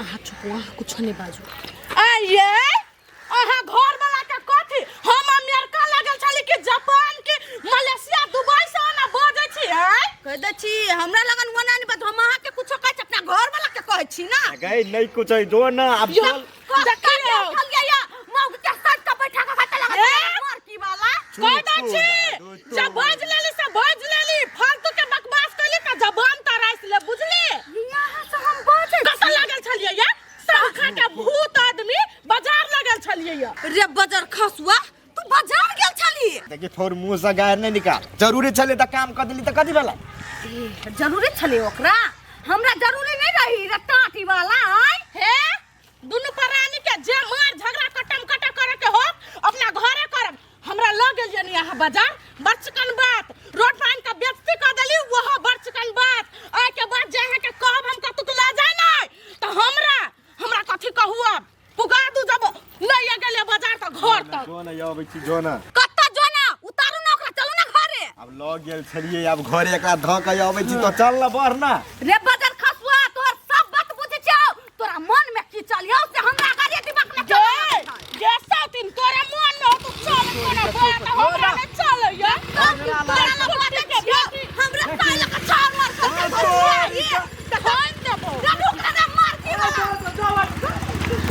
आहा चुप वहाँ कुछ नहीं बाजू आये आहा घर वाला के कथी हम अमेरिका लागल छली कि जापान के मलेशिया दुबई से ना बाजै छी कह दै छी हमरा लगन वना नहीं बात हम आहा के कुछ कहै छी अपना घर वाला के कहै छी ना गई नहीं कुछ है जो ना अब चल देखियो खलिया मौग के साथ का बैठा के खाता लगा मार की वाला कह दै छी जब बाज लेली से बाज लेली फालतू के बकवास कइले का जबान तराइस ले बुझली यहां से हम बाजे कसा लागल छलिए या संखा के भूत आदमी बाजार लगल छलिए या रे बाजार खसुआ तू बाजार गेल छली देखि थोर मुंह से गायर नहीं निकाल जरूरी छले त काम कर देली त कथि भेला जरूरी छले ओकरा हमरा जरूरी नहीं रही रे टाटी वाला आय हे दुनु प्राणी के जे मार झगड़ा कटम कटा करे के हो अपना घरे करब हमरा ल गेल जनी यहाँ बाजार बरचकन बात रोड पान का बेइज्जती कर देली वह बरचकन बात आय के बाद जे है के कहब हम का तू ला जाय नै त हमरा कथि कहू अब पुगा दू जब लइया गेले बाजार त घर तक जो ना आबै छी जो ना कत्ता जो ना उतारू ना ओकरा चलू ना घरे अब ल गेल छलिए अब घरे एकरा ध के आबै छी त चल ना बढ़ ना रे बाजार खसुआ तोहर सब बात बुझै छौ तोरा मन में की चलियो से हमरा गाड़ी दिमाग में गे साउथिन तोरा मन में तू चल कोना बात हमरा में चल या तोरा ना बात के हमरा काहे का चार मार के धान देबो रुक ना मार के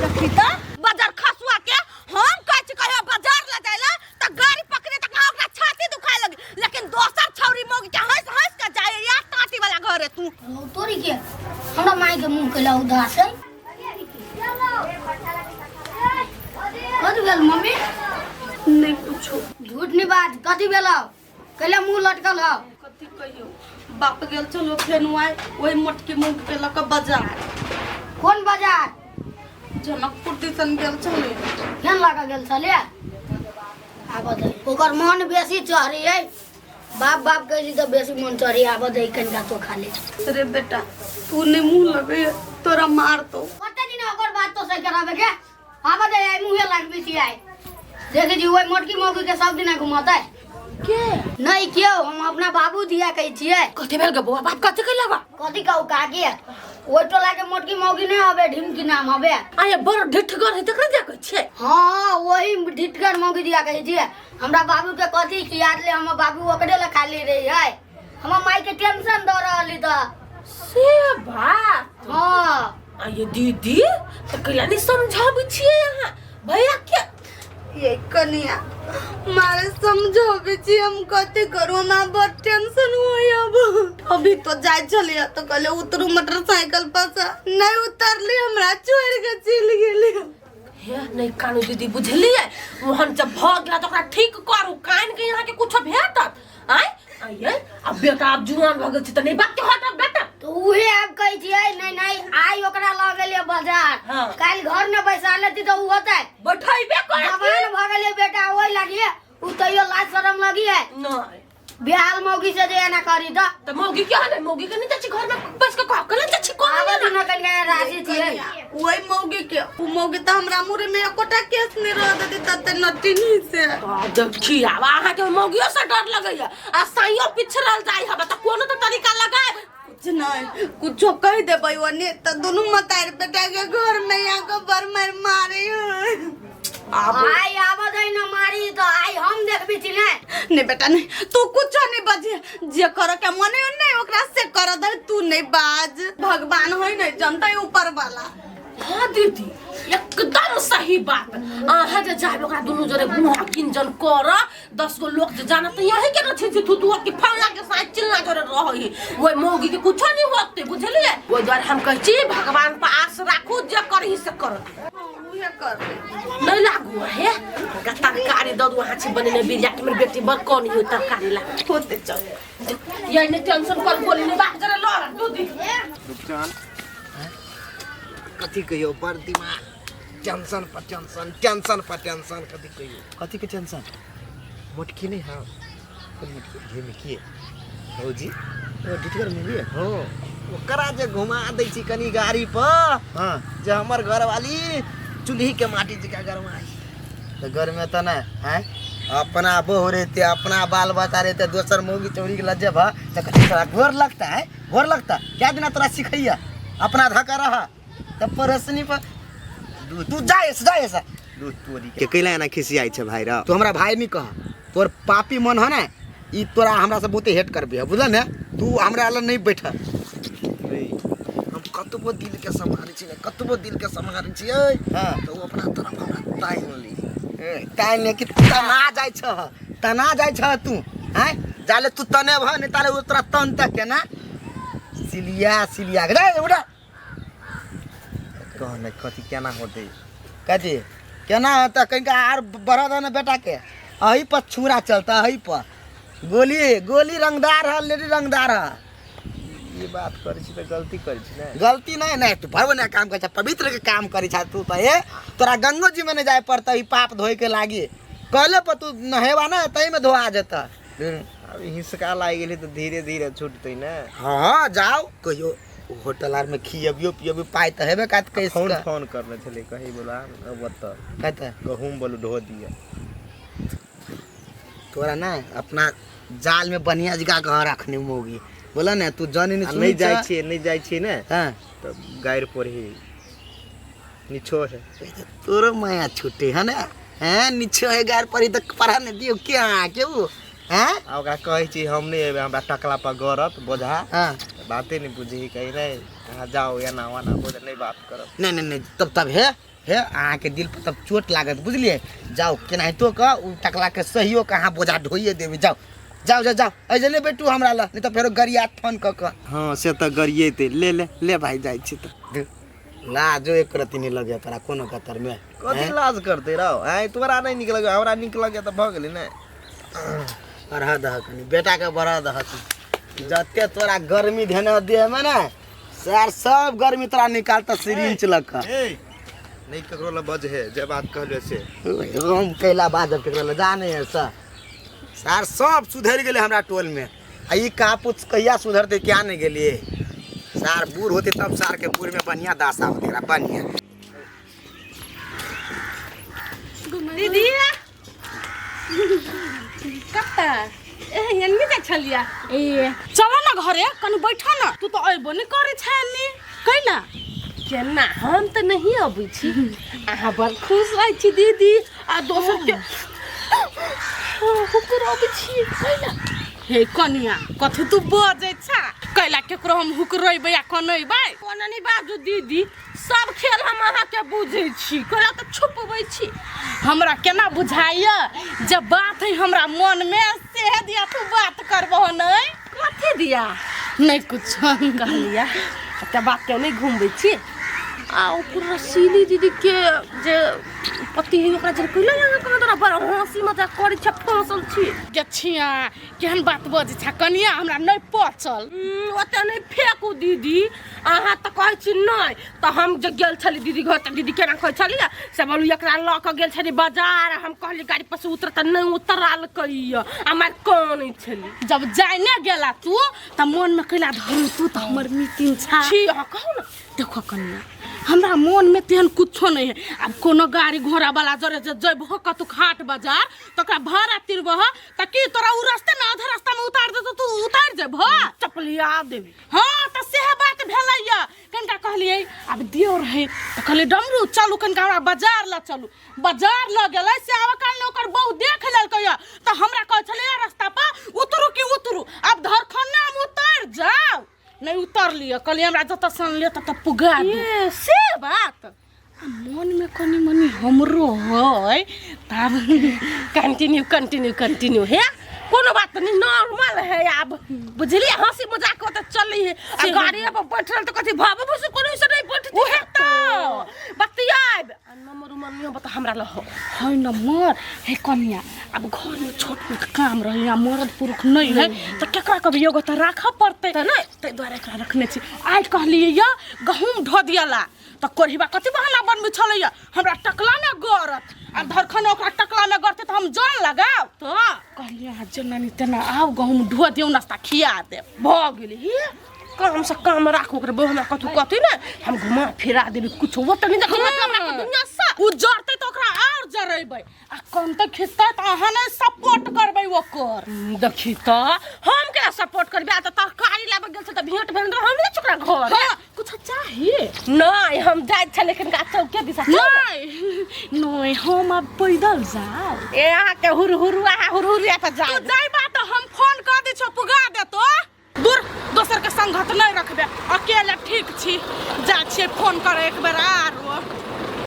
देखिता बाजार खसुआ के हम कहै छी कहियो बाजार ले जाइला त गाड़ी पकड़े त ओकरा छाती दुखाय लगे लेकिन दोसर छौरी मोग के हंस हंस के जाय या टाटी वाला घरे तू तोरी के हमरा माई के मुंह के ला उदास है कथी भेल मम्मी नहीं कुछो झूठ नहीं बात कथी भेल कैला मुंह लटकल हो कथी कहियो बाप गेल चलो फेनुआई ओही मोटकी मुंह के लक बाजार कौन बाजार जनकपुर दिसन गेल चले केन लगा गेल छले आब दे ओकर मन बेसी चढ़ी है बाप बाप कहै त बेसी मन चढ़ी आब दे कनिका तो खा ले अरे बेटा तू ने मुंह लगे तोरा मार तो कते दिन ओकर बात तो सही कराबे के आब दे मुंहे लाग बेसी आइ देखे जी ओइ मोटकी मोगी के सब दिन घुमाता के नहीं क्यों हम अपना बाबू दिया कहै छियै कथि भेल गे बउआ बाप कथि कहला बा कथी कहू कागे ओइ टोला के मोटकी मौगी नहीं हबे ढिमकी नाम हबे आये बड़ ढिठगर है तकरा जा कहै छै हां वही ढिठगर मौगी दिया कहै छियै हमरा बाबू के कथी की याद ले हम बाबू ओकरे ला खाली रही है हम माई के टेंशन द रहली त से बात हां आये दीदी त कइला नहीं समझाबै छियै यहाँ भैया के ये कनिया मारे समझाबै छी हम कथि करू हमरा बड़ टेंशन होय अब अभी तो जाय छलिए तो कहले उतरू मोटरसाइकिल पर से नहीं उतरली हमरा छोड़ के चल गेली हे नहीं कानू दीदी बुझलिए मोहन जब भगला तो ओकरा ठीक करू कान के यहाँ के कुछ भेटत आय आये अब बेटा अब जुआन भ गेल छी त नहीं बात के हट बेटा तो उहे अब कहै छियै नहीं नहीं आई ओकरा ल गेलिए बाजार काल घर में बैसा लेती तो उ होतै बैठाइबे कर जवान भ गेलिए बेटा ओइ लागिए उ तइयो लाज शरम लगी है नहीं बिहार मौगी से जे ना करी त मौगी क्या है मौगी के नहीं जाची घर में बस के कह कलन जाची कोन आब दिन कनिया राजी छियै ओइ मौगी के उ मौगी त हमरा मुरे में एकोटा केस नहीं रह देती तते नटी नहीं से देखी आब आहा के मौगियो से डर लगैया आ साइयो पिछरल जाई हबे त कोनो त तरीका लगाए कुछ नहीं कुछ कह देबै ओने त दोनों मतार बेटा के घर में यहाँ के बर मारे आई आवाज आई ना मारी तो आई हम देखबी छी नहीं बेटा नहीं तू कुछ नहीं बजे जे कर के मने नहीं ओकरा से कर दे तू नहीं बाज भगवान होय नहीं जनता है ऊपर वाला हां दीदी एकदम सही बात आहा जे जाबे ओकरा दुनु जरे गुहा किंजन कर 10 गो लोग जे जाना त यही के रथि छी तू की फलना के साथ चिल्ला करे रही ओए मौगी के कुछ नहीं होते बुझलिए ओइ द्वारा हम कहै छी भगवान पर आस राखू जे करही से कर उहे कर नहीं लागू है का तरकारी दो वहां छी बनेने बिरिया के मेरी बेटी बर कोन हो तरकारी ला होते चल ये नहीं टेंशन कर बोली नहीं बात जरा लो दूधी रुपचान कथि कहियो बड़ दिमाग टेंशन पर टेंशन कथि कहियो कथि के टेंशन मोटकी नहीं हां मोटकी घे में किए हो जी ओ डिटगर में भी हो ओकरा जे घुमा दै छी कनी गाड़ी पर हां जे हमर घर वाली चूल्ही के माटी जिका गरमाई तो घर में त ना है अपना बहू रहते अपना बाल बच्चा रहते दोसर मौगी चोरी के लज्जे भा तो कथि तोरा घोर लगता है घोर लगता क्या दिन तोरा सिखैया अपना धक्का रहा तब परसनी पर तू जा ऐसा दूध तोरी के कैला ना खिसियाई छे भाई रा तू हमरा भाई नहीं कह तोर पापी मन है ना ई तोरा हमरा से बहुते हेट करबे बुझल ना तू हमरा अलग नहीं बैठ हम कतबो दिल के संभारी छी कतबो दिल के संभारी छी हां तो अपना तरफ हमरा टाइम ली टाइम ने कि तना जाय छ तू हैं जाले तू तने भ ने ताले उतरा तन तक के ना सिलिया के रे उड़ा कहने कथी केना होते कथी केना होता कहीं आर बढ़ा दे ना बेटा के अही पर छुरा चलता अही पर गोली रंगदार है लेडी रंगदार है ये बात करी छी त गलती करी छी ना गलती नहीं तू भरवना काम करे छ पवित्र के काम करी छ तू त ए तोरा गंगो जी में नहीं जाए पड़ता ई पाप धोए के लागी कहले पर तू नहेवा ना तई में धोआ जता अब हिसका लाग गेली तो धीरे छूटतै ना हां जाओ कहियो होटल आर में खियबियो पियबियो पाई त हेबे कात कैसे फोन करले छले कही बोला अब त कहते गहूम बोलू ढो दिया तोरा ना अपना जाल में बढ़िया जगह घर रखने मोगी बोला ना तू जाने नहीं जाय छी ना हां तो गायर पर ही निछो है तोर माया छुटे है ना हैं निछो है गायर पर ही तो पढ़ा ने दियो क्या केहू हैं ओकरा कहै छी हम नहीं एबे हमरा टकला पर गरत बोझा हां बातें नहीं बुझी कहीं नहीं कहां जाओ या ना वाना बोझ नहीं बात करो नहीं तब है आहाँ के दिल पर तब चोट लागत बुझलिए जाओ केनाहितो का उ टकला के सहियो कहां बोझा ढोइए देबे जाओ ऐसे नहीं बैठू हमरा ला नहीं तो फेरो गरिया फोन क हां से त गरिए ते ले भाई जाय छी त लाजो एक रति नहीं लगे तोरा कोनो कतर में कथि लाज करते रहो आय तोरा नहीं निक लगे हमरा निक लगे त भ गेलै ना बढ़ा दह कनी बेटा के बढ़ा दह जते तोरा गर्मी धेने देह में ना सर सब गर्मी तोरा निकालता सिरिंच लक नहीं ककरो ला बज है जे बात कहले से हम कैला बात ककरो ला जाने है सर सब सुधर गेले हमरा टोल में आ ई कापुच कहिया सुधरते क्या नहीं गेलिए सार बूढ़ होते तब सार के बूढ़ में बढ़िया दासा होते बढ़िया दीदी कत्ता एहनी जा छलिया चलो ना घरे कनी बैठा ना तू तो अइबो नहीं करे छानी कैला केना हम तो नहीं अबै छी आहा बड़ खुश रह छी दीदी आ दोसर के हुकुर अबै छी कैला हे कनिया कथि तू बजे छा कैला केकरो हम हुकरइबै या कनइबै कोना नहीं बाजू दीदी सब खेल हम आहा के बुझै छी कैला तो छुपबै छी हमरा केना बुझाइया जब बात है हमरा मन में से दिया तू बात करबो नहीं कथि दिया नहीं कुछ कहलिया त बात के नहीं घुमबै छी आ ऊपर रसीली दीदी के जे पति है ओकरा जे कइला लगा कह तोरा बड़ हंसी मजाक करै छ फंसल छी गछिया केहन बात बजे छ कनिया हमरा नहीं पचल ओते नहीं फेकू दीदी आहा त कहै छी नहीं त हम जे गेल छली दीदी घर त दीदी केना कहै छली से बोलू एकरा ल के गेल छली बाजार हम कहली गाड़ी पर से उतर त नहीं उतराल कहिया हमर कोन छली जब जाय ने गेला तू त मन में कैला धरू तू त हमर मीटिंग छ छी कहू ना देखो कनिया हमरा मन में तेहन कुछो नहीं है अब कोनो गाड़ी घोड़ा वाला जरे जइबो कतु घाट बाजार तकरा भाड़ा तिरबह त की तोरा उ रास्ता ना आधा रास्ता में उतार दे तू उतार जेबह चपलिया देबी हां त सेह बात भेलैया कनका कहलिए अब दियो रहे त कहले डमरू चलू कनका हमरा बाजार ला चलू बाजार ल गेलै से आवा काल ओकर बहु देख लेलकैया त हमरा कह छले रास्ता पर उतरू अब धरखना में उतर जाओ नहीं उतर लिया कल हमरा जत सन ले त पुगा ये से बात मन में कनी मनी हमरो है तब कंटिन्यू है कोनो बात नहीं नॉर्मल है अब बुझलिए हंसी मजाक होत चली है आ गाड़ी पर बैठल त कथि भाबो बस कोनो से नहीं बैठती है त बतियाब नंबर नहीं बता हमरा ल हो है नंबर हे कनिया अब घर में छोट मोट काम रही या मर्द पुरुष नहीं है त केकरा कभी एगो त राखा पड़ते त नहीं तै द्वारा एकरा रखने छी आज कहलिए या गहूम ढो दियाला त कोरहिबा कथि बहाना बनबे छलैया हमरा टकला में गरत आ धरखन ओकरा टकला में गरते त हम जान लगाव त कहलिए आज जनानी तना आव गहूम ढो दियो नास्ता खिया दे भ गेली काम से काम राखो ओकरा बहुना कथि ना हम घुमा फिरा देबी कुछ वो त नहीं देख हमरा के दुनिया सा उ जरते त ओकरा और जरेबै आ कोन त खिस्ता त अहाँ ने सपोर्ट करबै ओकर देखी त हम के सपोर्ट करबे आ त तरकारी लाबे गेल छ त भेंट भेल हम नहीं चुकरा घर कुछ चाहिए नहीं हम जाय छ लेकिन का चौके दिशा नहीं नहीं हम अब पैदल जाओ ए अहाँ के हुरहुरुआ हुरहुरिया पे जा तू जाइबा तो हम फोन कर दै छौ पुगा देतो दूर दोसर के संगत नहीं रखबे अकेले ठीक छी जा छिए फोन करे एक बेर आरो